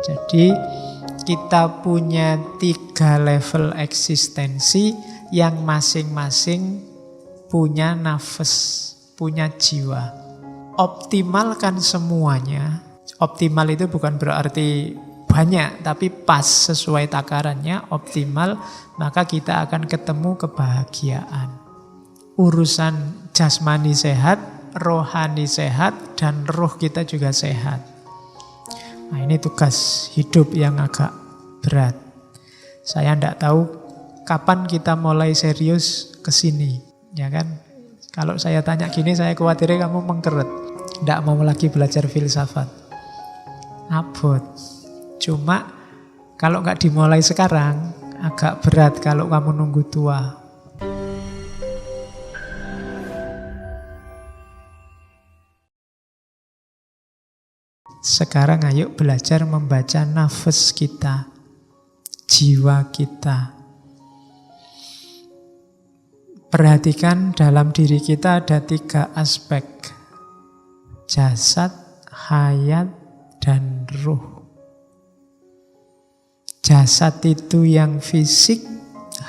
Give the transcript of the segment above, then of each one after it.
Jadi kita punya 3 level eksistensi yang masing-masing punya nafas, punya jiwa. Optimalkan semuanya. Optimal itu bukan berarti banyak, tapi pas sesuai takarannya, optimal, maka kita akan ketemu kebahagiaan. Urusan jasmani sehat, rohani sehat, dan roh kita juga sehat. Nah, ini tugas hidup yang agak berat. Saya tidak tahu kapan kita mulai serius ke sini, ya kan? Kalau saya tanya gini, saya khawatirnya kamu mengkeret. Tidak mau lagi belajar filsafat. Abot. Cuma kalau nggak dimulai sekarang, agak berat kalau kamu nunggu tua. Sekarang ayo belajar membaca nafas kita, jiwa kita. Perhatikan dalam diri kita ada 3 aspek. Jasad, hayat, dan ruh. Jasad itu yang fisik,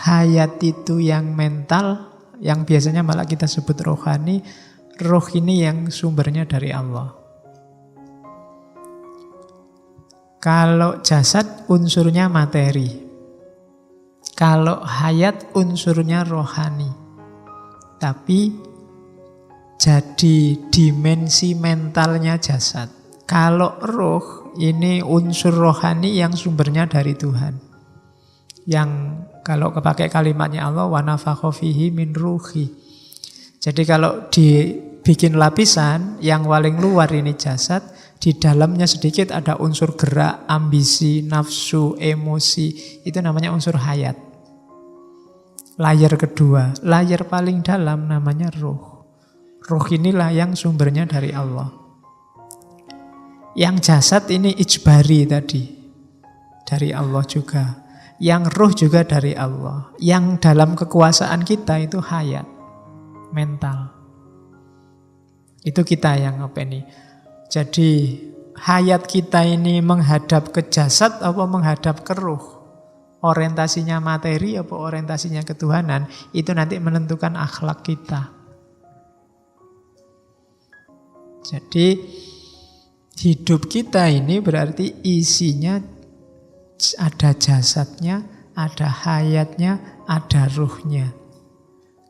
hayat itu yang mental, yang biasanya malah kita sebut rohani. Ruh ini yang sumbernya dari Allah. Kalau jasad unsurnya materi. Kalau hayat unsurnya rohani. Tapi jadi dimensi mentalnya jasad. Kalau ruh ini unsur rohani yang sumbernya dari Tuhan. Yang kalau kepakai kalimatnya Allah, wa nafakha fihi min ruhi. Jadi kalau dibikin lapisan, yang paling luar ini jasad, di dalamnya sedikit ada unsur gerak, ambisi, nafsu, emosi. Itu namanya unsur hayat. Layer kedua, layer paling dalam namanya ruh. Ruh inilah yang sumbernya dari Allah. Yang jasad ini ijbari tadi. Dari Allah juga. Yang ruh juga dari Allah. Yang dalam kekuasaan kita itu hayat. Mental. Itu kita yang apa ini? Jadi hayat kita ini menghadap ke jasad apa menghadap ke ruh? Orientasinya materi apa orientasinya ketuhanan? Itu nanti menentukan akhlak kita. Jadi hidup kita ini berarti isinya ada jasadnya, ada hayatnya, ada ruhnya.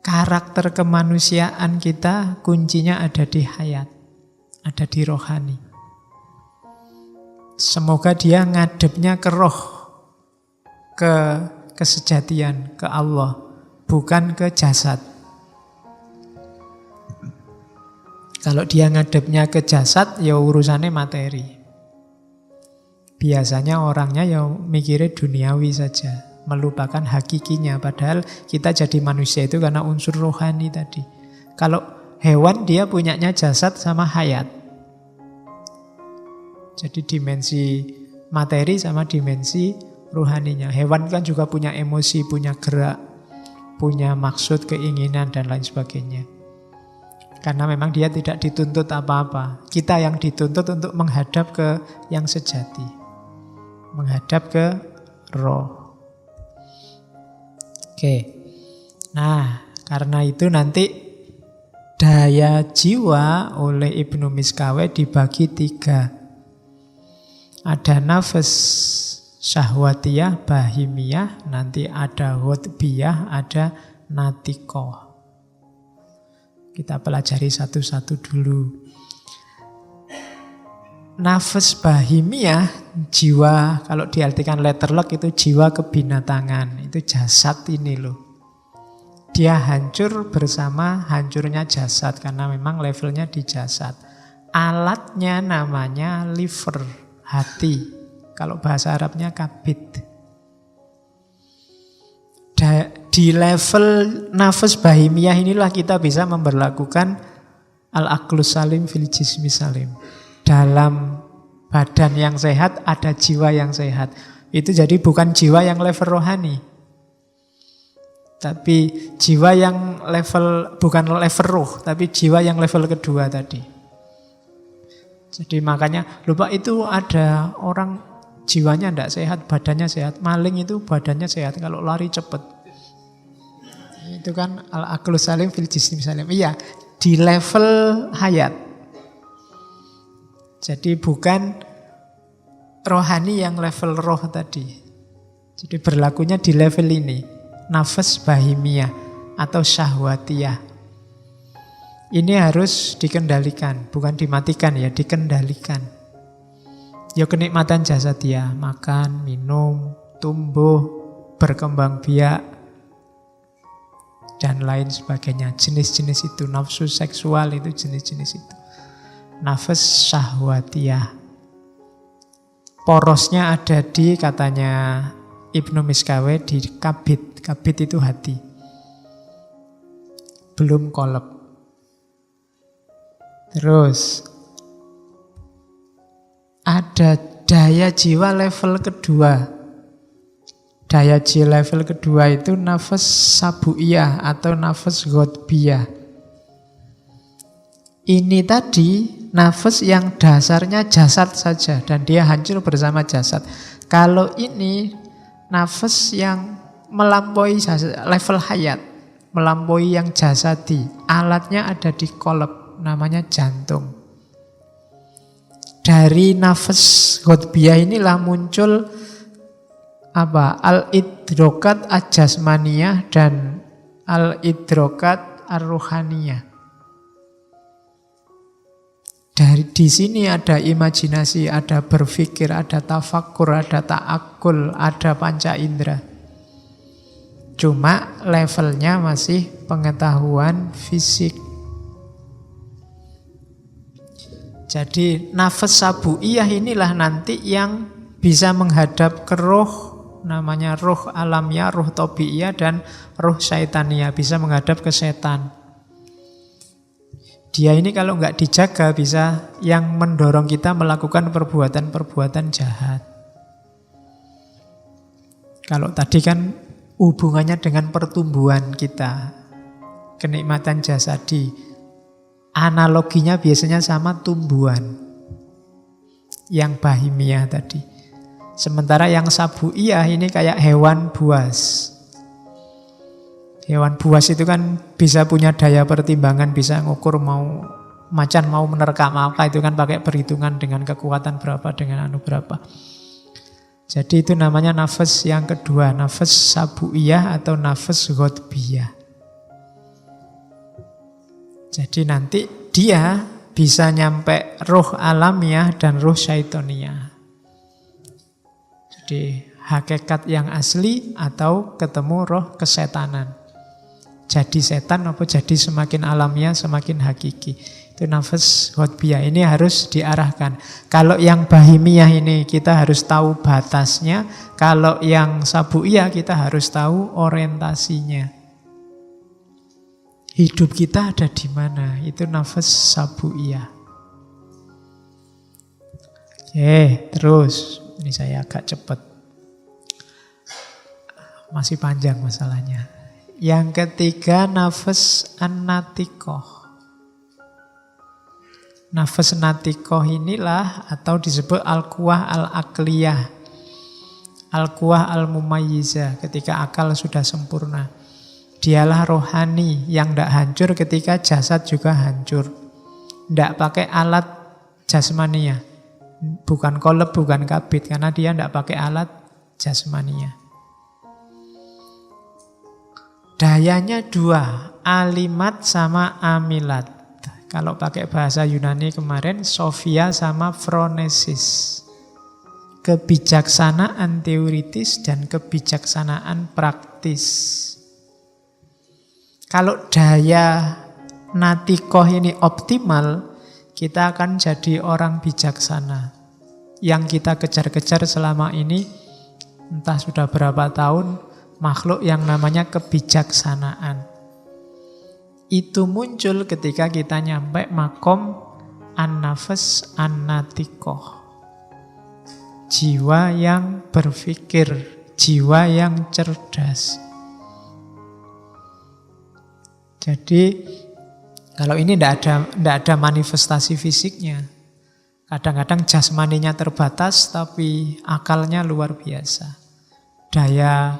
Karakter kemanusiaan kita kuncinya ada di hayat. Ada di rohani. Semoga dia ngadepnya ke roh, ke kesejatian, ke Allah, bukan ke jasad. Kalau dia ngadepnya ke jasad, ya urusannya materi. Biasanya orangnya ya mikirnya duniawi saja, melupakan hakikinya. Padahal kita jadi manusia itu karena unsur rohani tadi. Kalau hewan dia punyanya jasad sama hayat. Jadi dimensi materi sama dimensi rohaninya. Hewan kan juga punya emosi, punya gerak, punya maksud, keinginan, dan lain sebagainya. Karena memang dia tidak dituntut apa-apa. Kita yang dituntut untuk menghadap ke yang sejati. Menghadap ke roh. Oke. Nah, karena itu nanti daya jiwa oleh Ibnu Miskaweh dibagi 3. Ada nafas syahwatiyah, bahimiyah, nanti ada hutbiyah, ada natikoh. Kita pelajari satu-satu dulu. Nafas bahimiyah, jiwa, kalau diartikan letterlock itu jiwa kebinatangan, itu jasad ini loh. Dia hancur bersama hancurnya jasad, karena memang levelnya di jasad. Alatnya namanya liver, hati. Kalau bahasa Arabnya kabid. Di level nafas bahimiyah inilah kita bisa memberlakukan al-aqlus salim fil jismi salim. Dalam badan yang sehat ada jiwa yang sehat. Itu jadi bukan jiwa yang level rohani. Tapi jiwa yang level, bukan level ruh, tapi jiwa yang level kedua tadi. Jadi makanya, lupa itu ada orang jiwanya tidak sehat, badannya sehat. Maling itu badannya sehat, kalau lari cepat. Itu kan al-aqlu salim fil jismi salim. Iya, di level hayat. Jadi bukan rohani yang level roh tadi. Jadi berlakunya di level ini. Nafas bahimiyah atau syahwatiyah. Ini harus dikendalikan, bukan dimatikan ya, dikendalikan. Ya kenikmatan jasadiah, makan, minum, tumbuh, berkembang biak, dan lain sebagainya. Jenis-jenis itu, nafsu seksual itu jenis-jenis itu. Nafas syahwatiyah. Porosnya ada di, katanya Ibnu Miskawe, di kabid. Kabid itu hati. Belum kolab. Terus ada daya jiwa level kedua. Daya jiwa level kedua itu nafas sabuiyah atau nafas ghotbiyah. Ini tadi nafas yang dasarnya jasad saja dan dia hancur bersama jasad. Kalau ini nafas yang melampaui level hayat, melampaui yang jasadi. Alatnya ada di kolab, namanya jantung. Dari nafas ghotbiyah inilah muncul al-idrokat ajasmaniyah dan al-idrokat ar-ruhaniyah. Di sini ada imajinasi, ada berpikir, ada tafakur, ada ta'akul, ada panca indera. Cuma levelnya masih pengetahuan fisik. Jadi nafas sabuiyah inilah nanti yang bisa menghadap ke roh, namanya roh alamiyah, roh tabiiyah, dan roh syaitania, bisa menghadap ke setan. Dia ini kalau nggak dijaga bisa yang mendorong kita melakukan perbuatan-perbuatan jahat. Kalau tadi kan hubungannya dengan pertumbuhan kita, kenikmatan jasadi, analoginya biasanya sama tumbuhan yang bahimiyah tadi. Sementara yang sabuiyah ini kayak hewan buas. Hewan buas itu kan bisa punya daya pertimbangan, bisa ngukur mau macan mau menerkam apa, itu kan pakai perhitungan dengan kekuatan berapa, dengan anu berapa. Jadi itu namanya nafas yang kedua, nafas sabuiyah atau nafas ghotbiyah. Jadi nanti dia bisa nyampe roh alamiah dan roh syaitoniyah. Jadi hakikat yang asli atau ketemu roh kesetanan. Jadi setan apa jadi semakin alamiah, semakin hakiki. Itu nafas ghotbiyah. Ini harus diarahkan. Kalau yang bahimiyah ini kita harus tahu batasnya. Kalau yang sabuiyah kita harus tahu orientasinya. Hidup kita ada di mana? Itu nafas sabuiyah. Oke, terus. Ini saya agak cepat. Masih panjang masalahnya. Yang ketiga nafas an-natikoh. Nafas natikoh inilah atau disebut al-quwah al-akliyah. Al-quwah al-mumayyizah, ketika akal sudah sempurna. Dialah rohani yang tidak hancur ketika jasad juga hancur. Tidak pakai alat jasmania. Bukan kolab, bukan kabit, karena dia tidak pakai alat jasmania. Dayanya dua, alimat sama amilat. Kalau pakai bahasa Yunani kemarin, Sofia sama Phronesis. Kebijaksanaan teoritis dan kebijaksanaan praktis. Kalau daya natikoh ini optimal, kita akan jadi orang bijaksana. Yang kita kejar-kejar selama ini, entah sudah berapa tahun, makhluk yang namanya kebijaksanaan. Itu muncul ketika kita nyampe makom an-nafas an-natikoh. Jiwa yang berpikir, jiwa yang cerdas. Jadi kalau ini tidak ada manifestasi fisiknya. Kadang-kadang jasmaninya terbatas, tapi akalnya luar biasa. Daya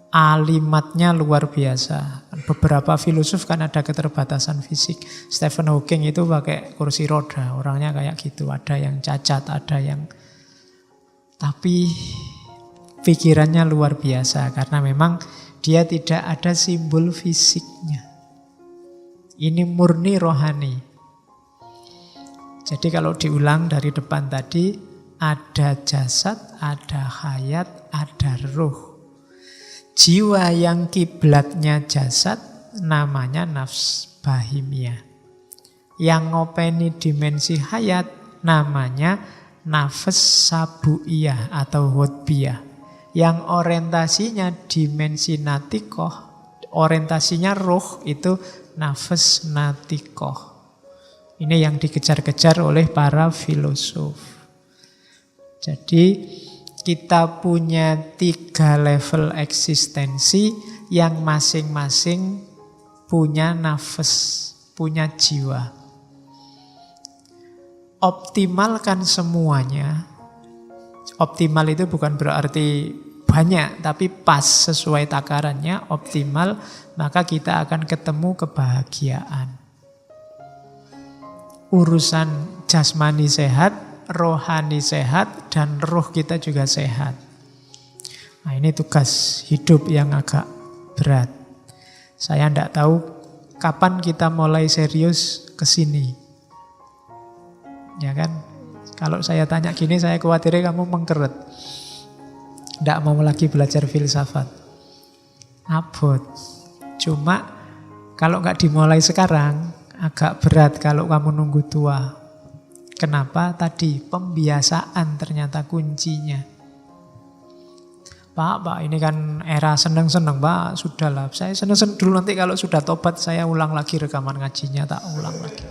alimatnya luar biasa. Beberapa filosof kan ada keterbatasan fisik. Stephen Hawking itu pakai kursi roda, orangnya kayak gitu. Ada yang cacat, ada yang... Tapi pikirannya luar biasa, karena memang dia tidak ada simbol fisiknya. Ini murni rohani. Jadi kalau diulang dari depan tadi, ada jasad, ada hayat, ada ruh. Jiwa yang kiblatnya jasad namanya nafs bahimia. Yang ngopeni dimensi hayat namanya nafas sabuiyah atau hutbiyah. Yang orientasinya dimensi natikoh, orientasinya ruh itu nafas natikoh. Ini yang dikejar-kejar oleh para filosof. Jadi kita punya 3 level eksistensi yang masing-masing punya nafas, punya jiwa. Optimalkan semuanya. Optimal itu bukan berarti banyak, tapi pas sesuai takarannya, optimal, maka kita akan ketemu kebahagiaan. Urusan jasmani sehat, rohani sehat, dan roh kita juga sehat. Nah, ini tugas hidup yang agak berat. Saya tidak tahu kapan kita mulai serius ke sini. Ya kan? Kalau saya tanya gini, saya khawatirnya kamu mengkeret. Tidak mau lagi belajar filsafat. Abot. Cuma kalau nggak dimulai sekarang, agak berat kalau kamu nunggu tua. Kenapa? Tadi pembiasaan ternyata kuncinya. Pak, ini kan era seneng-seneng, Pak. Sudahlah, saya seneng-seneng dulu, nanti kalau sudah tobat saya ulang lagi rekaman ngajinya, tak ulang lagi.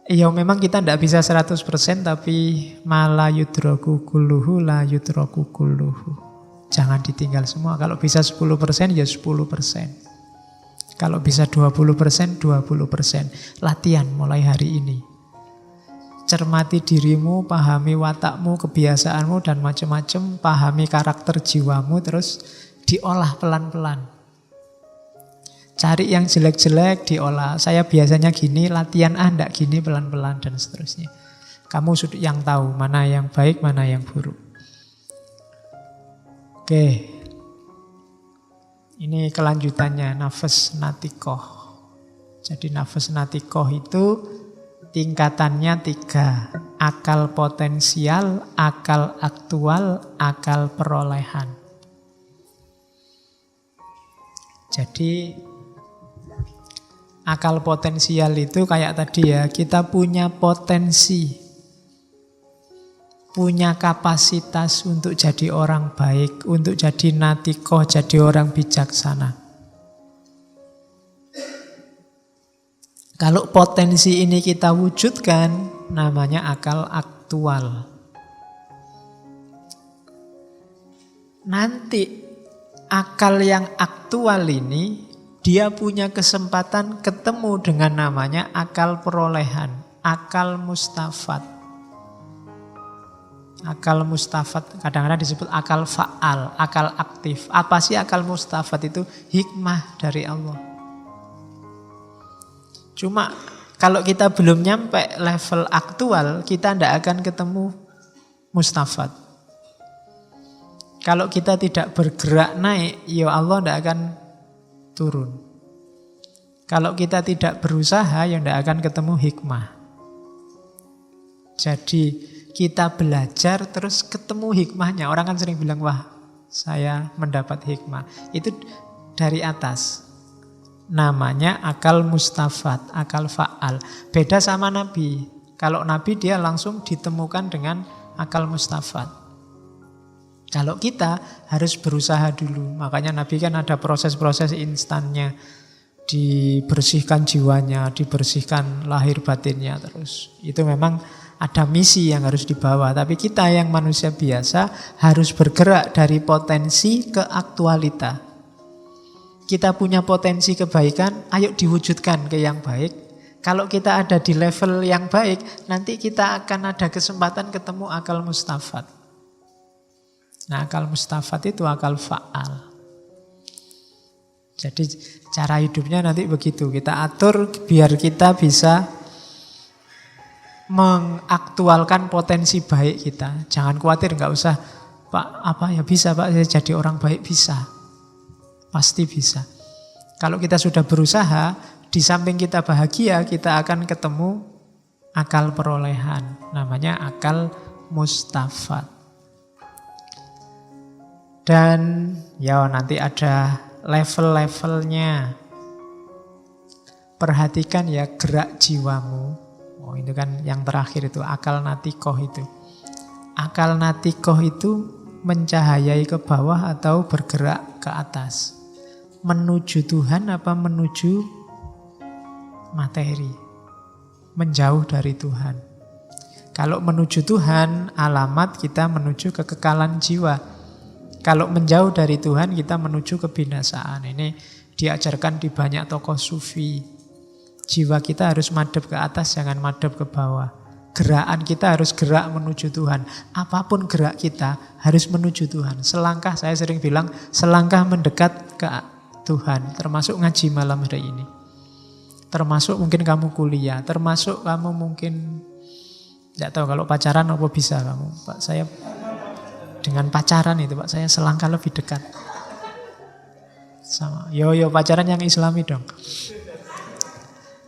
Ya memang kita tidak bisa 100%, tapi mala yudroku kulluhu la yudroku kulluhu. Jangan ditinggal semua. Kalau bisa 10% ya 10%. Kalau bisa 20%, 20%. Latihan mulai hari ini. Cermati dirimu, pahami watakmu, kebiasaanmu, dan macam-macam. Pahami karakter jiwamu, terus diolah pelan-pelan. Cari yang jelek-jelek, diolah. Saya biasanya gini, latihan ndak gini, pelan-pelan, dan seterusnya. Kamu sudah yang tahu mana yang baik, mana yang buruk. Oke. Ini kelanjutannya, nafas natikoh. Jadi nafas natikoh itu tingkatannya 3. Akal potensial, akal aktual, akal perolehan. Jadi akal potensial itu kayak tadi ya, kita punya potensi, punya kapasitas untuk jadi orang baik, untuk jadi natikoh, jadi orang bijaksana. Kalau potensi ini kita wujudkan, namanya akal aktual. Nanti akal yang aktual ini, dia punya kesempatan ketemu dengan namanya akal perolehan, akal mustafat. Akal mustafat kadang-kadang disebut akal fa'al, akal aktif. Apa sih akal mustafat itu? Hikmah dari Allah. Cuma kalau kita belum nyampe level aktual, kita tidak akan ketemu mustafat. Kalau kita tidak bergerak naik, ya Allah tidak akan turun. Kalau kita tidak berusaha, ya tidak akan ketemu hikmah. Jadi kita belajar terus ketemu hikmahnya. Orang kan sering bilang, wah saya mendapat hikmah. Itu dari atas. Namanya akal mustafat, akal fa'al. Beda sama Nabi. Kalau Nabi dia langsung ditemukan dengan akal mustafat. Kalau kita harus berusaha dulu. Makanya Nabi kan ada proses-proses instannya. Dibersihkan jiwanya, dibersihkan lahir batinnya terus. Itu memang ada misi yang harus dibawa. Tapi kita yang manusia biasa harus bergerak dari potensi ke aktualita. Kita punya potensi kebaikan, ayo diwujudkan ke yang baik. Kalau kita ada di level yang baik, nanti kita akan ada kesempatan ketemu akal mustafat. Nah, akal mustafat itu akal fa'al. Jadi cara hidupnya nanti begitu. Kita atur biar kita bisa mengaktualkan potensi baik kita. Jangan khawatir, nggak usah, Pak, apa ya bisa Pak, saya jadi orang baik, bisa. Pasti bisa. Kalau kita sudah berusaha, di samping kita bahagia, kita akan ketemu akal perolehan. Namanya akal mustafat. Dan ya nanti ada level-levelnya. Perhatikan ya gerak jiwamu. Oh, itu kan yang terakhir itu, akal natikoh itu. Akal natikoh itu mencahayai ke bawah atau bergerak ke atas. Menuju Tuhan apa menuju materi? Menjauh dari Tuhan. Kalau menuju Tuhan, alamat kita menuju kekekalan jiwa. Kalau menjauh dari Tuhan, kita menuju kebinasaan. Ini diajarkan di banyak tokoh sufi. Jiwa kita harus madep ke atas, jangan madep ke bawah. Gerakan kita harus gerak menuju Tuhan. Apapun gerak kita harus menuju Tuhan. Selangkah, saya sering bilang, selangkah mendekat ke Tuhan. Termasuk ngaji malam hari ini. Termasuk mungkin kamu kuliah. Termasuk kamu mungkin, tidak tahu kalau pacaran apa bisa kamu. Pak, saya dengan pacaran itu Pak, saya selangkah lebih dekat. Sama, yo pacaran yang Islami dong.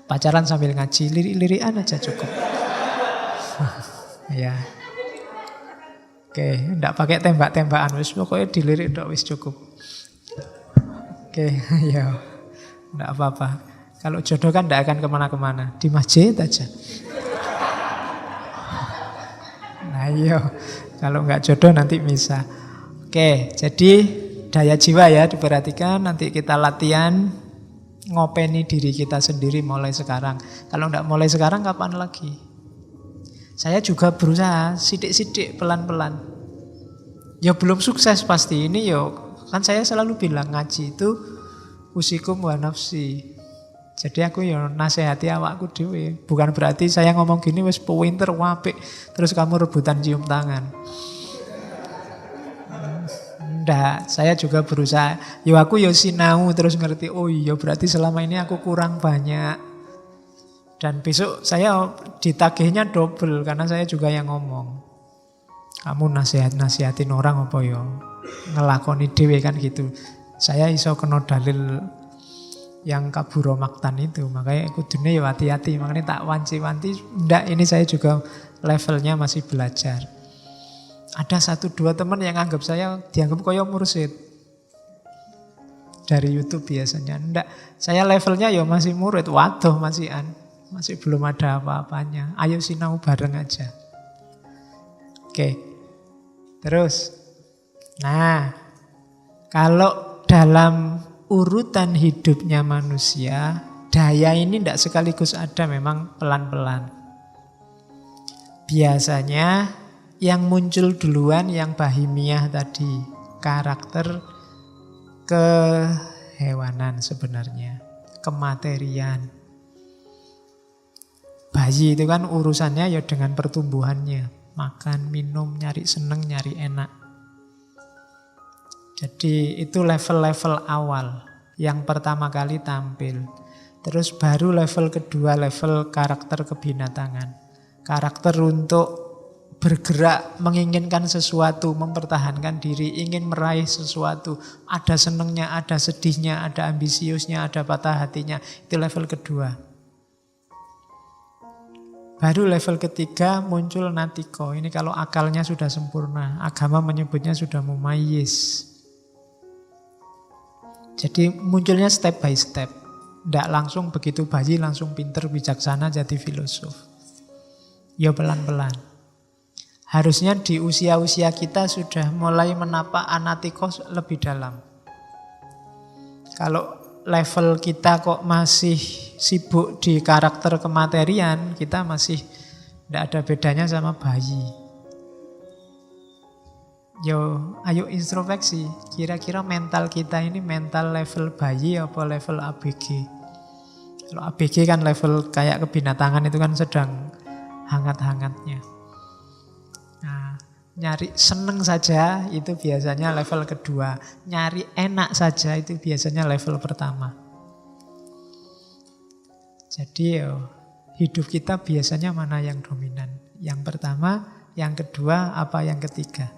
Pacaran sambil ngaji, lirik-lirikan aja cukup. Ya. Oke, enggak pakai tembak-tembakan, wis pokoknya dilirik dok wis cukup. Oke, ya. Enggak apa-apa. Kalau jodoh kan enggak akan kemana-kemana, di masjid aja. Nah, iya. Kalau enggak jodoh nanti bisa. Oke, jadi daya jiwa ya diperhatikan, nanti kita latihan ngopeni diri kita sendiri mulai sekarang. Kalau enggak mulai sekarang kapan lagi? Saya juga berusaha sidik-sidik pelan-pelan. Ya belum sukses pasti ini yo. Kan saya selalu bilang ngaji itu usikum wa nafsi. Jadi aku yo nasihati awakku dhewe. Bukan berarti saya ngomong gini wis pinter apik terus kamu rebutan cium tangan. Enggak, saya juga berusaha. Yo aku yo sinau terus ngerti, oh iya berarti selama ini aku kurang banyak. Dan besok saya ditagihnya double karena saya juga yang ngomong. Kamu nasihatin orang apa yo? Ngelakoni dhewe kan gitu. Saya iso kena dalil yang kaburo maktan itu. Makanya kudune ya hati-hati. Makanya tak wanci-wanci. Ndak, ini saya juga levelnya masih belajar. Ada 1-2 teman yang anggap saya dianggap kaya mursyid. Dari YouTube biasanya. Ndak, saya levelnya ya masih murid. Waduh masih belum ada apa-apanya. Ayo sinau bareng aja. Oke. Terus. Nah, kalau dalam urutan hidupnya manusia, daya ini tidak sekaligus ada, memang pelan-pelan. Biasanya yang muncul duluan yang bahimiah tadi, karakter kehewanan sebenarnya, kematerian. Bayi itu kan urusannya ya dengan pertumbuhannya, makan, minum, nyari seneng, nyari enak. Jadi itu level-level awal yang pertama kali tampil. Terus baru level kedua, level karakter kebinatangan. Karakter untuk bergerak, menginginkan sesuatu, mempertahankan diri, ingin meraih sesuatu. Ada senengnya, ada sedihnya, ada ambisiusnya, ada patah hatinya. Itu level kedua. Baru level ketiga muncul natiko. Ini kalau akalnya sudah sempurna. Agama menyebutnya sudah mumayyiz. Jadi munculnya step by step. Tidak langsung begitu bayi langsung pinter, bijaksana, jadi filosof. Ya pelan-pelan. Harusnya di usia-usia kita sudah mulai menapak anatiko lebih dalam. Kalau level kita kok masih sibuk di karakter kematerian, kita masih tidak ada bedanya sama bayi. Yo, ayo introspeksi. Kira-kira mental kita ini mental level bayi apa level ABG? Kalau ABG kan level kayak kebinatangan itu kan sedang hangat-hangatnya. Nah, nyari seneng saja itu biasanya level kedua. Nyari enak saja itu biasanya level pertama. Jadi hidup kita biasanya mana yang dominan? Yang pertama, yang kedua, apa yang ketiga?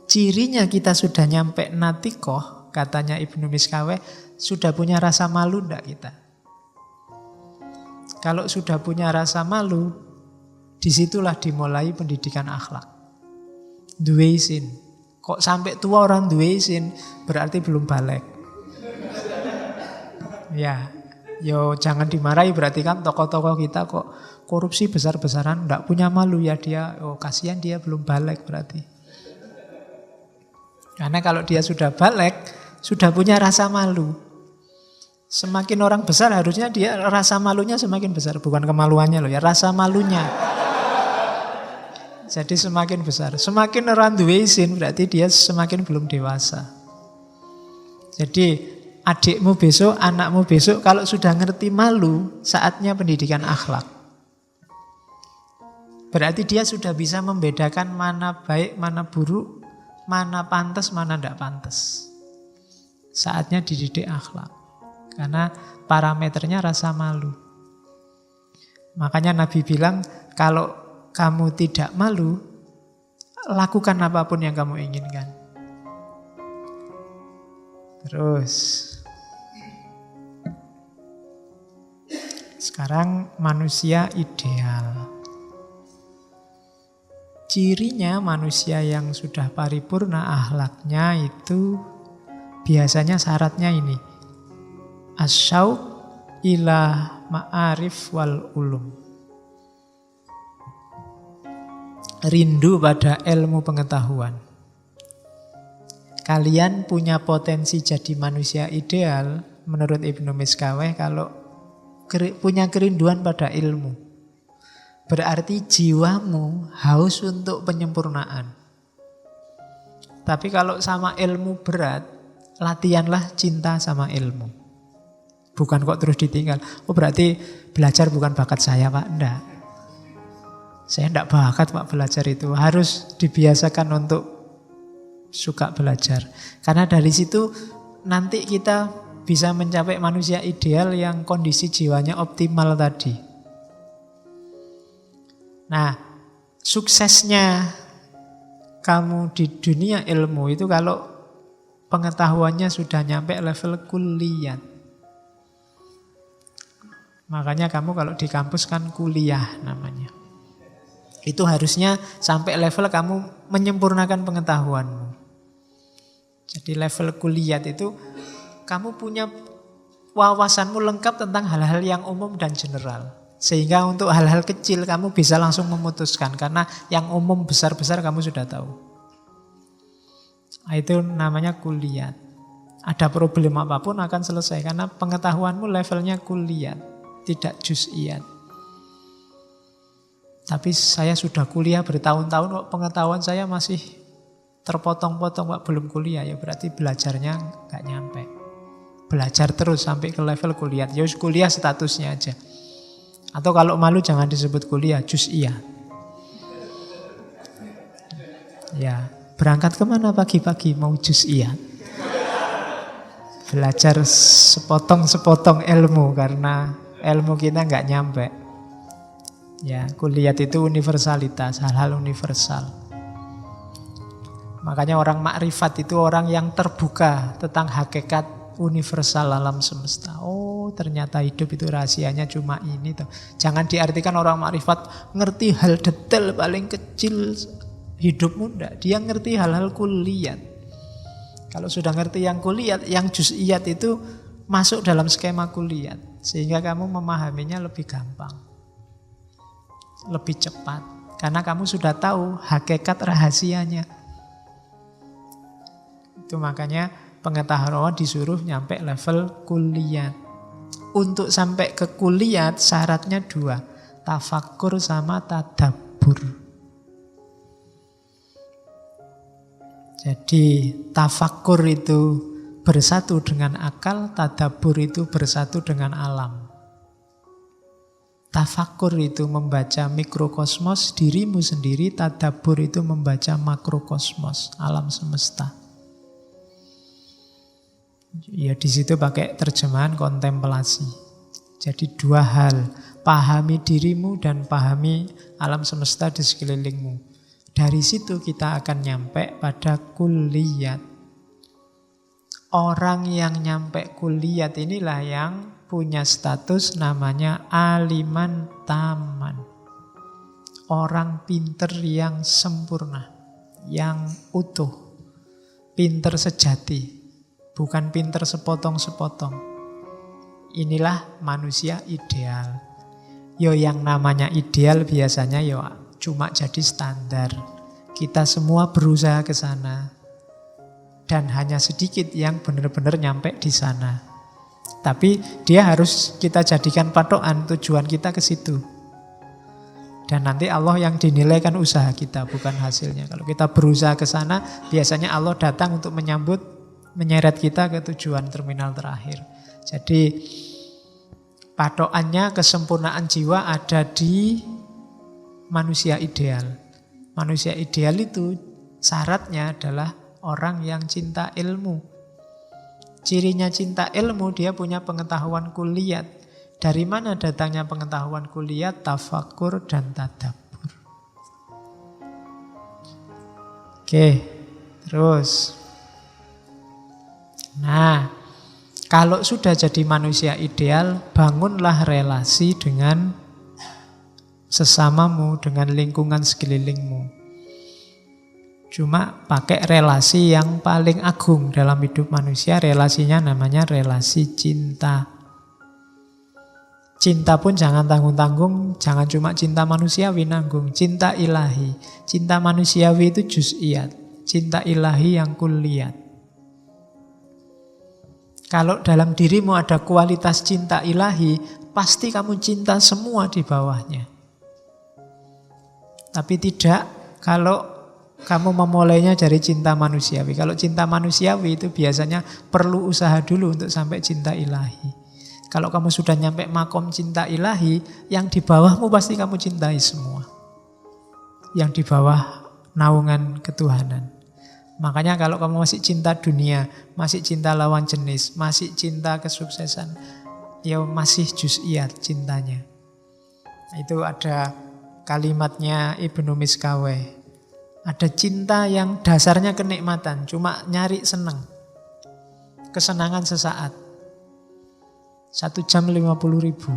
Cirinya kita sudah nyampe natikoh, katanya Ibnu Miskaweh, sudah punya rasa malu enggak kita? Kalau sudah punya rasa malu, disitulah dimulai pendidikan akhlak. Duwe isin. Kok sampai tua orang duwe isin, berarti belum balik. Ya, yo jangan dimarahi, berarti kan tokoh-tokoh kita kok korupsi besar-besaran, enggak punya malu ya dia. Oh, kasihan dia belum balik berarti. Karena kalau dia sudah balik, sudah punya rasa malu. Semakin orang besar harusnya dia rasa malunya semakin besar. Bukan kemaluannya loh ya, rasa malunya. Jadi semakin besar. Semakin orang duwe isin berarti dia semakin belum dewasa. Jadi adikmu besok, anakmu besok kalau sudah ngerti malu, saatnya pendidikan akhlak. Berarti dia sudah bisa membedakan mana baik, mana buruk, mana pantas, mana tidak pantas. Saatnya dididik akhlak. Karena parameternya rasa malu. Makanya Nabi bilang, kalau kamu tidak malu, lakukan apapun yang kamu inginkan. Terus, sekarang manusia ideal. Cirinya manusia yang sudah paripurna akhlaknya itu biasanya syaratnya ini. Asyauq ila ma'arif wal ulum. Rindu pada ilmu pengetahuan. Kalian punya potensi jadi manusia ideal menurut Ibnu Miskaweh kalau punya kerinduan pada ilmu. Berarti jiwamu haus untuk penyempurnaan. Tapi kalau sama ilmu berat, latihanlah cinta sama ilmu. Bukan kok terus ditinggal. Oh berarti belajar bukan bakat saya Pak. Enggak. Saya enggak bakat Pak belajar itu. Harus dibiasakan untuk suka belajar. Karena dari situ nanti kita bisa mencapai manusia ideal yang kondisi jiwanya optimal tadi. Nah, suksesnya kamu di dunia ilmu itu kalau pengetahuannya sudah nyampe level kuliah. Makanya kamu kalau di kampus kan kuliah namanya. Itu harusnya sampai level kamu menyempurnakan pengetahuanmu. Jadi level kuliah itu kamu punya wawasanmu lengkap tentang hal-hal yang umum dan general. Sehingga untuk hal-hal kecil kamu bisa langsung memutuskan. Karena yang umum besar-besar kamu sudah tahu. Itu namanya kuliah. Ada problem apapun akan selesai. Karena pengetahuanmu levelnya kuliah, tidak juz'iyat. Tapi saya sudah kuliah bertahun-tahun kok pengetahuan saya masih terpotong-potong Pak, belum kuliah. Ya berarti belajarnya gak nyampe. Belajar terus sampai ke level kuliah. Ya kuliah statusnya aja. Atau kalau malu jangan disebut kuliah, juz'iyah. Ya, berangkat kemana pagi-pagi mau juz'iyah? Belajar sepotong-sepotong ilmu karena ilmu kita nggak nyampe. Ya, kuliah itu universalitas, hal-hal universal. Makanya orang makrifat itu orang yang terbuka tentang hakikat universal alam semesta. Oh, ternyata hidup itu rahasianya cuma ini toh. Jangan diartikan orang makrifat ngerti hal detail paling kecil hidupmu, enggak. Dia ngerti hal-hal kuliah. Kalau sudah ngerti yang kuliah, yang juz'iyat itu masuk dalam skema kuliah. Sehingga kamu memahaminya lebih gampang. Lebih cepat. Karena kamu sudah tahu hakikat rahasianya. Itu makanya pengetahuan disuruh nyampe level kuliah. Untuk sampai ke kuliah syaratnya 2. Tafakkur sama tadabbur. Jadi tafakkur itu bersatu dengan akal, tadabbur itu bersatu dengan alam. Tafakur itu membaca mikrokosmos dirimu sendiri, tadabbur itu membaca makrokosmos, alam semesta. Ya di situ pakai terjemahan kontemplasi. Jadi dua hal, pahami dirimu dan pahami alam semesta di sekelilingmu. Dari situ kita akan nyampe pada kulliyat. Orang yang nyampe kulliyat inilah yang punya status namanya aliman taman. Orang pinter yang sempurna, yang utuh. Pinter sejati, bukan pinter sepotong-sepotong. Inilah manusia ideal. Yo yang namanya ideal biasanya yo cuma jadi standar. Kita semua berusaha ke sana. Dan hanya sedikit yang benar-benar nyampe di sana. Tapi dia harus kita jadikan patokan, tujuan kita ke situ. Dan nanti Allah yang dinilaikan usaha kita, bukan hasilnya. Kalau kita berusaha ke sana, biasanya Allah datang untuk menyeret kita ke tujuan terminal terakhir. Jadi patokannya kesempurnaan jiwa ada di manusia ideal. Manusia ideal itu syaratnya adalah orang yang cinta ilmu. Cirinya cinta ilmu, dia punya pengetahuan kulliyat. Dari mana datangnya pengetahuan kulliyat? Tafakur dan tadabbur. Oke, terus. Nah, kalau sudah jadi manusia ideal, bangunlah relasi dengan sesamamu, dengan lingkungan sekelilingmu. Cuma pakai relasi yang paling agung dalam hidup manusia, relasinya namanya relasi cinta. Cinta pun jangan tanggung-tanggung, jangan cuma cinta manusiawi nanggung, cinta ilahi. Cinta manusiawi itu juz'iyat, cinta ilahi yang kulliyat. Kalau dalam dirimu ada kualitas cinta ilahi, pasti kamu cinta semua di bawahnya. Tapi tidak kalau kamu memulainya dari cinta manusiawi. Kalau cinta manusiawi itu biasanya perlu usaha dulu untuk sampai cinta ilahi. Kalau kamu sudah nyampe makom cinta ilahi, yang di bawahmu pasti kamu cintai semua. Yang di bawah naungan ketuhanan. Makanya kalau kamu masih cinta dunia, masih cinta lawan jenis, masih cinta kesuksesan, ya masih juz'iyat cintanya. Itu ada kalimatnya Ibnu Miskaweh. Ada cinta yang dasarnya kenikmatan, cuma nyari senang. Kesenangan sesaat. 1 jam 50.000.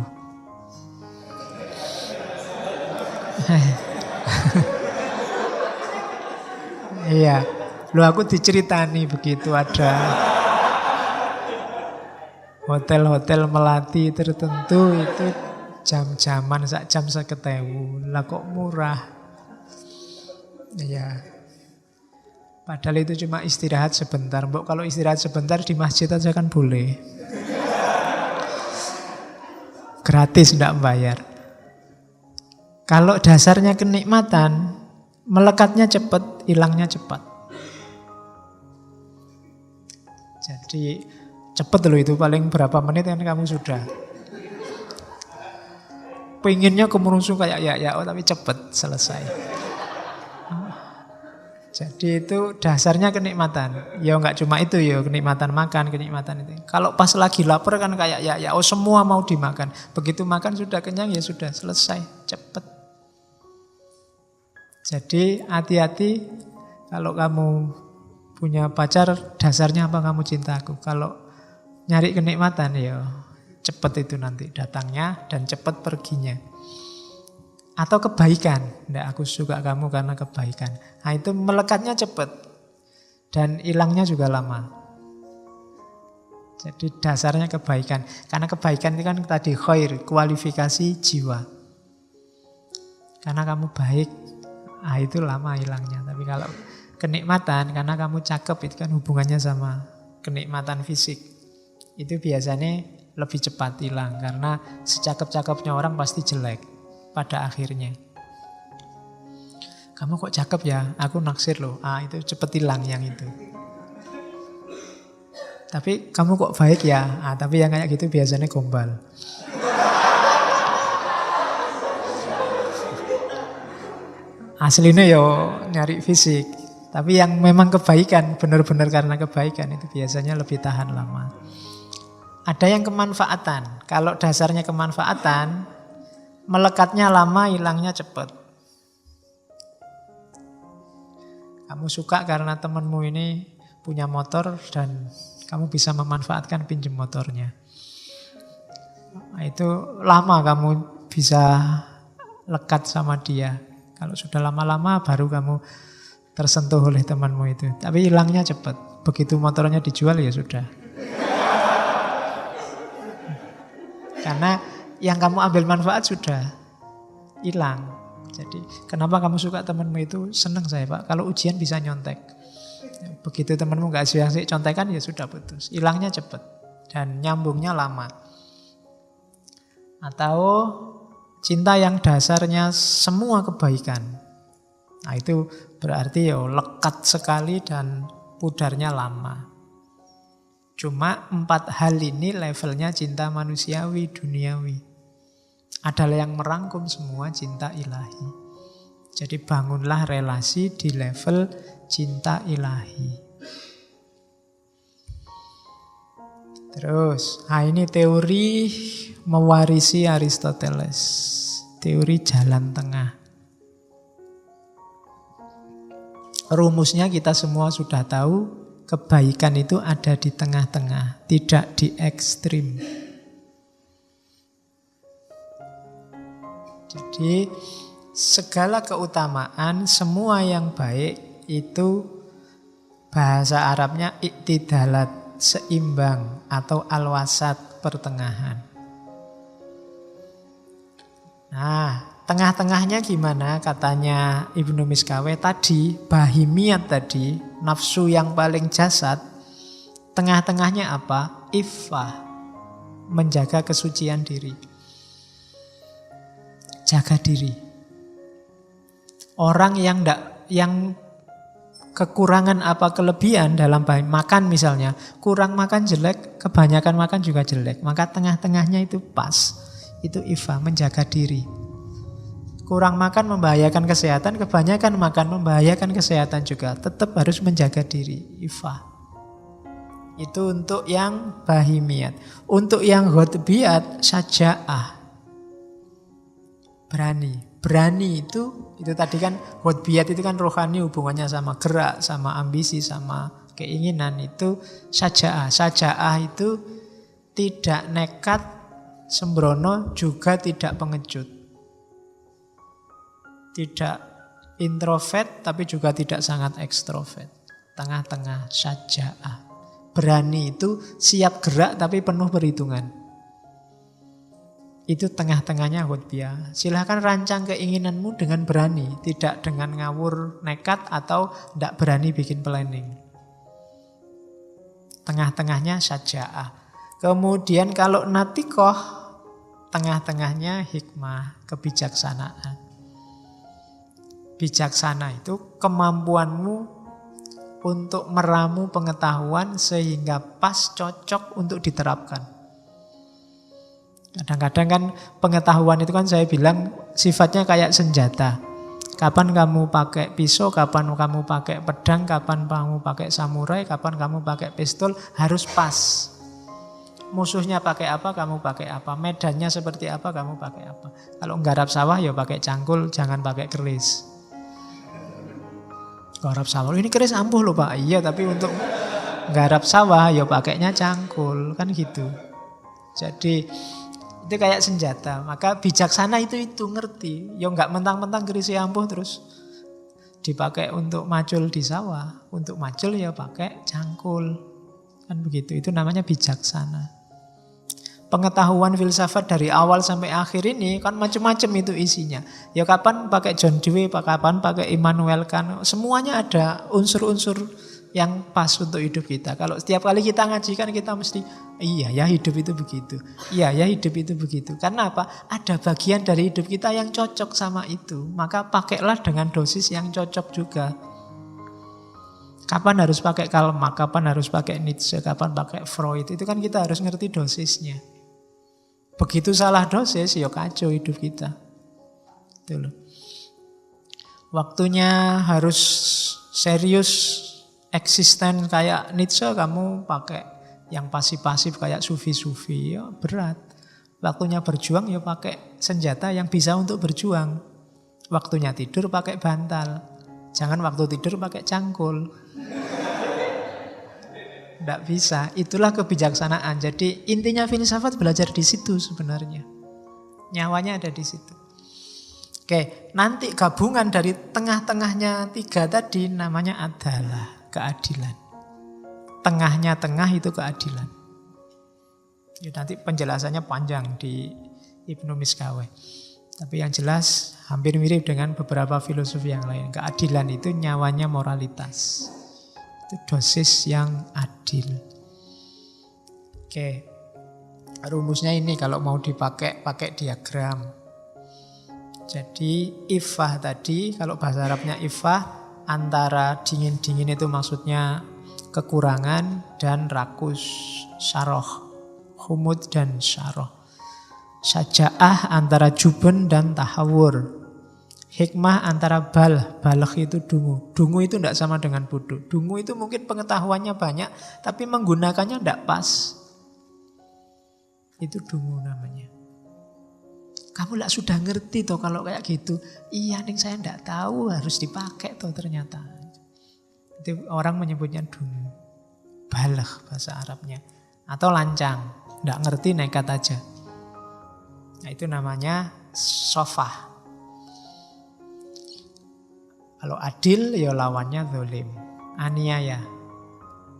Iya. Loh aku diceritani begitu ada hotel-hotel melati tertentu itu jam-jaman sak jam 50.000. Lah kok murah? Ya, padahal itu cuma istirahat sebentar. Mbok kalau istirahat sebentar di masjid aja kan boleh. Gratis, tidak bayar. Kalau dasarnya kenikmatan, melekatnya cepat, hilangnya cepat. Jadi cepat loh itu, paling berapa menit kan kamu sudah. Pengennya kemerungsung kayak ya, tapi cepat selesai. Jadi itu dasarnya kenikmatan. Ya enggak cuma itu ya, kenikmatan makan, kenikmatan itu. Kalau pas lagi lapar kan kayak ya, semua mau dimakan. Begitu makan sudah kenyang ya sudah selesai, cepat. Jadi hati-hati kalau kamu punya pacar, dasarnya apa kamu cinta aku. Kalau nyari kenikmatan ya cepat itu nanti datangnya dan cepat perginya. Atau kebaikan, nggak aku suka kamu karena kebaikan. Nah itu melekatnya cepat dan hilangnya juga lama. Jadi dasarnya kebaikan. Karena kebaikan itu kan tadi khair, kualifikasi jiwa. Karena kamu baik, itu lama hilangnya. Tapi kalau kenikmatan, karena kamu cakep, itu kan hubungannya sama kenikmatan fisik. Itu biasanya lebih cepat hilang. Karena secakep-cakepnya orang pasti jelek pada akhirnya. Kamu kok cakep ya, aku naksir loh. Itu cepet hilang yang itu. Tapi kamu kok baik ya, tapi yang kayak gitu biasanya gombal. Aslinya yo nyari fisik. Tapi yang memang kebaikan, benar-benar karena kebaikan itu biasanya lebih tahan lama. Ada yang kemanfaatan. Kalau dasarnya kemanfaatan, melekatnya lama, hilangnya cepat. Kamu suka karena temanmu ini punya motor dan kamu bisa memanfaatkan pinjam motornya. Nah, itu lama kamu bisa lekat sama dia. Kalau sudah lama-lama baru kamu tersentuh oleh temanmu itu. Tapi hilangnya cepat. Begitu motornya dijual ya sudah. Karena yang kamu ambil manfaat sudah hilang. Jadi kenapa kamu suka temanmu itu? Senang saya Pak. Kalau ujian bisa nyontek. Begitu temanmu gak asik contekan ya sudah putus. Hilangnya cepat. Dan nyambungnya lama. Atau cinta yang dasarnya semua kebaikan. Nah itu berarti ya lekat sekali dan pudarnya lama. Cuma 4 hal ini levelnya cinta manusiawi, duniawi. Adalah yang merangkum semua cinta ilahi. Jadi bangunlah relasi di level cinta ilahi. Terus, nah ini teori mewarisi Aristoteles. Teori jalan tengah. Rumusnya kita semua sudah tahu, kebaikan itu ada di tengah-tengah, tidak di ekstrim. Jadi segala keutamaan, semua yang baik itu bahasa Arabnya iktidalat, seimbang atau al-wasat, pertengahan. Nah, tengah-tengahnya gimana? Katanya Ibnu Miskaweh tadi, bahimiyat tadi, nafsu yang paling jasad. Tengah-tengahnya apa? Iffah, menjaga kesucian diri. Jaga diri. Orang yang kekurangan apa kelebihan dalam makan misalnya, kurang makan jelek, kebanyakan makan juga jelek. Maka tengah-tengahnya itu pas. Itu iffah, menjaga diri. Kurang makan membahayakan kesehatan, kebanyakan makan membahayakan kesehatan juga. Tetap harus menjaga diri, iffah. Itu untuk yang bahimiyat. Untuk yang ghotbiyat, syaja'ah. Berani itu tadi kan ghotbiyat itu kan rohani, hubungannya sama gerak, sama ambisi, sama keinginan. Itu syaja'ah. Syaja'ah itu tidak nekat, sembrono, juga tidak pengecut. Tidak introvert tapi juga tidak sangat ekstrovert. Tengah-tengah, syaja'ah. Berani itu siap gerak tapi penuh perhitungan. Itu tengah-tengahnya ghotbiyah. Silahkan rancang keinginanmu dengan berani, tidak dengan ngawur nekat atau tidak berani bikin planning. Tengah-tengahnya syaja'ah. Kemudian kalau natikoh, tengah-tengahnya hikmah, kebijaksanaan. Bijaksana itu kemampuanmu untuk meramu pengetahuan sehingga pas, cocok untuk diterapkan. Kadang-kadang kan pengetahuan itu kan saya bilang sifatnya kayak senjata. Kapan kamu pakai pisau, kapan kamu pakai pedang, kapan kamu pakai samurai, kapan kamu pakai pistol, harus pas. Musuhnya pakai apa, kamu pakai apa. Medannya seperti apa, kamu pakai apa. Kalau nggarap sawah ya pakai cangkul, jangan pakai keris. Garap sawah, ini keris ampuh loh Pak. Iya, tapi untuk garap sawah ya pakainya cangkul, kan gitu. Jadi itu kayak senjata. Maka bijaksana itu ngerti. Ya nggak mentang-mentang kerisnya ampuh terus dipakai untuk macul di sawah. Untuk macul ya pakai cangkul, kan begitu. Itu namanya bijaksana. Pengetahuan filsafat dari awal sampai akhir ini kan macam-macam itu isinya. Ya kapan pakai John Dewey, kapan pakai Immanuel Kant, semuanya ada unsur-unsur yang pas untuk hidup kita. Kalau setiap kali kita ngaji kan kita mesti, iya ya hidup itu begitu. Iya ya hidup itu begitu. Karena apa? Ada bagian dari hidup kita yang cocok sama itu. Maka pakailah dengan dosis yang cocok juga. Kapan harus pakai Karl Marx, kapan harus pakai Nietzsche, kapan pakai Freud. Itu kan kita harus ngerti dosisnya. Begitu salah dosis, ya kacau hidup kita. Itu loh. Waktunya harus serius, eksisten kayak Nietzsche, kamu pakai yang pasif-pasif kayak sufi-sufi, ya berat. Waktunya berjuang, ya pakai senjata yang bisa untuk berjuang. Waktunya tidur pakai bantal. Jangan waktu tidur pakai cangkul. Tidak bisa. Itulah kebijaksanaan. Jadi intinya filsafat belajar di situ sebenarnya. Nyawanya ada di situ. Oke, nanti gabungan dari tengah-tengahnya 3 tadi namanya adalah keadilan. Tengahnya tengah itu keadilan. Ya, nanti penjelasannya panjang di Ibnu Miskaweh. Tapi yang jelas hampir mirip dengan beberapa filosofi yang lain. Keadilan itu nyawanya moralitas. Itu dosis yang adil. Oke, rumusnya ini kalau mau dipakai, pakai diagram. Jadi ifah tadi, kalau bahasa Arabnya ifah, antara dingin-dingin itu maksudnya kekurangan dan rakus, syarah, humud dan syarah. Syaja'ah antara juben dan tahawur. Hikmah antara balagh itu dungu. Dungu itu tidak sama dengan bodoh. Dungu itu mungkin pengetahuannya banyak, tapi menggunakannya tidak pas. Itu dungu namanya. Kamu lah sudah ngerti toh kalau kayak gitu. Iya nih saya tidak tahu harus dipakai toh ternyata. Itu orang menyebutnya dungu. Balagh bahasa Arabnya. Atau lancang. Tidak ngerti nekat aja. Nah itu namanya sofah. Kalau adil ya lawannya zalim. Aniaya.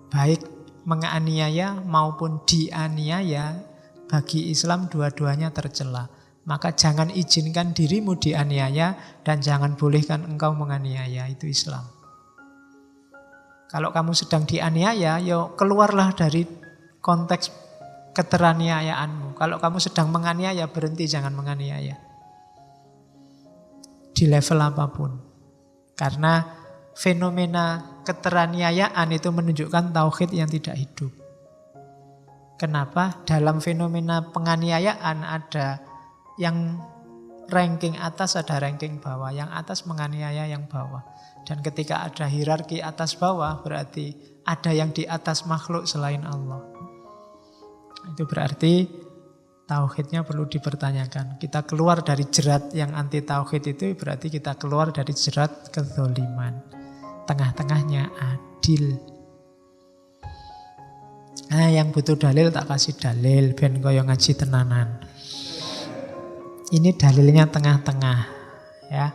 Baik menganiaya maupun dianiaya, bagi Islam dua-duanya tercela. Maka jangan izinkan dirimu dianiaya dan jangan bolehkan engkau menganiaya. Itu Islam. Kalau kamu sedang dianiaya, ya keluarlah dari konteks keteraniayaanmu. Kalau kamu sedang menganiaya, berhenti, jangan menganiaya. Di level apapun. Karena fenomena keteraniayaan itu menunjukkan tauhid yang tidak hidup. Kenapa? Dalam fenomena penganiayaan ada yang ranking atas, ada ranking bawah. Yang atas menganiaya yang bawah. Dan ketika ada hierarki atas bawah, berarti ada yang di atas makhluk selain Allah. Itu berarti tauhidnya perlu dipertanyakan. Kita keluar dari jerat yang anti tauhid itu berarti kita keluar dari jerat kezaliman. Tengah-tengahnya adil. Nah, yang butuh dalil tak kasih dalil, ben koyo ngaji tenanan. Ini dalilnya tengah-tengah, ya.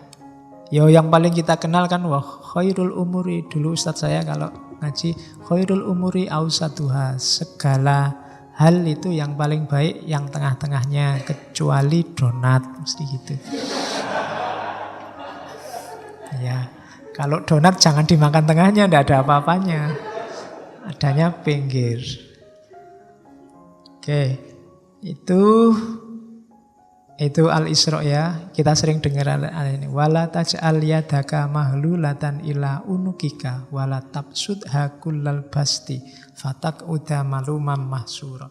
Yo yang paling kita kenal kan wah khairul umuri, dulu ustadz saya kalau ngaji khairul umuri ausatuha, segala hal itu yang paling baik yang tengah-tengahnya kecuali donat, mesti gitu. Ya, kalau donat jangan dimakan tengahnya, tidak ada apa-apanya. Adanya pinggir. Oke, itu Al-Isra ya. Kita sering dengar ini. Wala taj'al yadaka mahlulatan ila unukika wala tabsudha kullal basti fataq'uda malumam mahsura.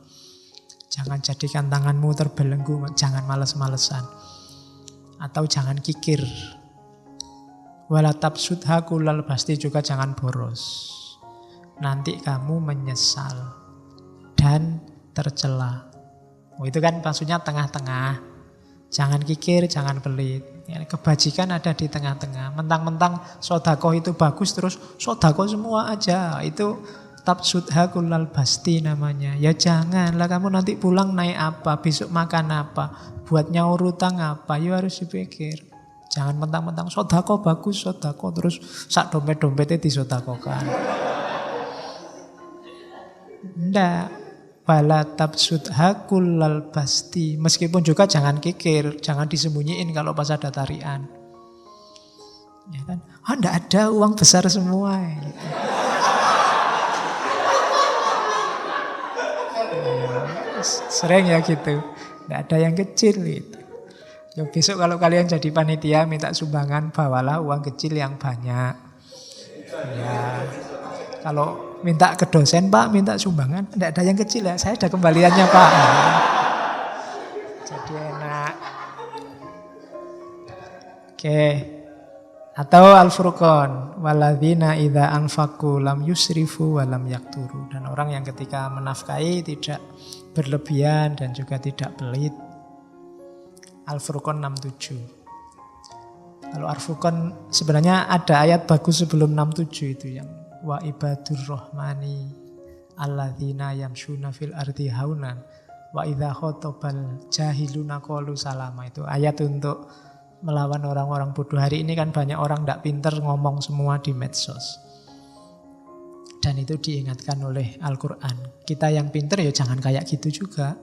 Jangan jadikan tanganmu terbelenggu, jangan males-malesan. Atau jangan kikir. Wala tabsudha kullal basti, juga jangan boros. Nanti kamu menyesal dan tercela. Itu kan maksudnya tengah-tengah. Jangan kikir, jangan pelit. Kebajikan ada di tengah-tengah. Mentang-mentang sodakoh itu bagus, terus sodakoh semua aja. Itu tabsudha kullal basti namanya. Ya janganlah, kamu nanti pulang naik apa, besok makan apa, buat nyaur utang apa, ya harus dipikir. Jangan mentang-mentang sodakoh bagus, sodakoh terus sak dompet-dompetnya disodakohkan. Ndak. Bala tabsudha kullal basti. Meskipun juga jangan kikir, jangan disembunyiin kalau pas ada tarian. Ya kan? Oh, enggak ada uang besar semua. Gitu. Sering ya gitu. Enggak ada yang kecil gitu. Ya besok kalau kalian jadi panitia minta sumbangan, bawalah uang kecil yang banyak. Ya. Kalau minta ke dosen, Pak, minta sumbangan, tidak ada yang kecil ya, saya ada kembaliannya, Pak. Jadi enak. Oke. Atau Al-Furqan, walladzina idza anfaqu lam yusrifu wa lam yakturu. Dan orang yang ketika menafkahi tidak berlebihan dan juga tidak pelit. Al-Furqan 67. Kalau Al-Furqan sebenarnya ada ayat bagus sebelum 67 itu yang wa ibadur rahmani alladzina yamshuna fil ardi haunan wa idza khatabal jahiluna qalu salama. Itu ayat untuk melawan orang-orang bodoh. Hari ini kan banyak orang tidak pinter ngomong semua di medsos. Dan itu diingatkan oleh Al-Quran. Kita yang pinter ya jangan kayak gitu juga.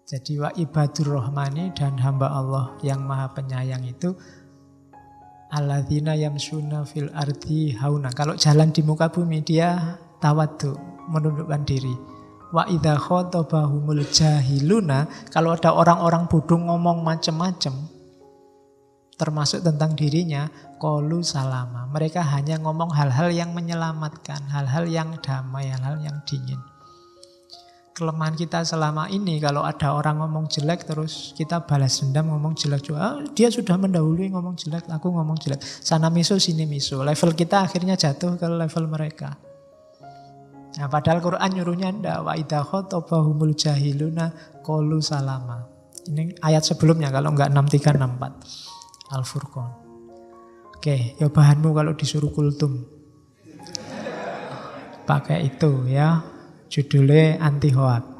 Jadi wa ibadur rahmani dan hamba Allah yang maha penyayang itu alladzina yamshuna fil ardi hauna. Kalau jalan di muka bumi dia tawadhu, menundukkan diri. Wa idza khotabahumul jahiluna, kalau ada orang-orang bodoh ngomong macam-macam termasuk tentang dirinya, qalu salama. Mereka hanya ngomong hal-hal yang menyelamatkan, hal-hal yang damai, hal-hal yang dingin. Kelemahan kita selama ini kalau ada orang ngomong jelek terus kita balas dendam ngomong jelek juga. Dia sudah mendahului ngomong jelek, aku ngomong jelek. Sana miso sini miso. Level kita akhirnya jatuh ke level mereka. Nah, padahal Quran nyuruhnya ndak, wa idza khatabahumul jahiluna qalu salama. Ini ayat sebelumnya kalau enggak 6364 Al-Furqan. Oke, ya bahanmu kalau disuruh kultum. Pakai itu ya. Judulnya anti hoak.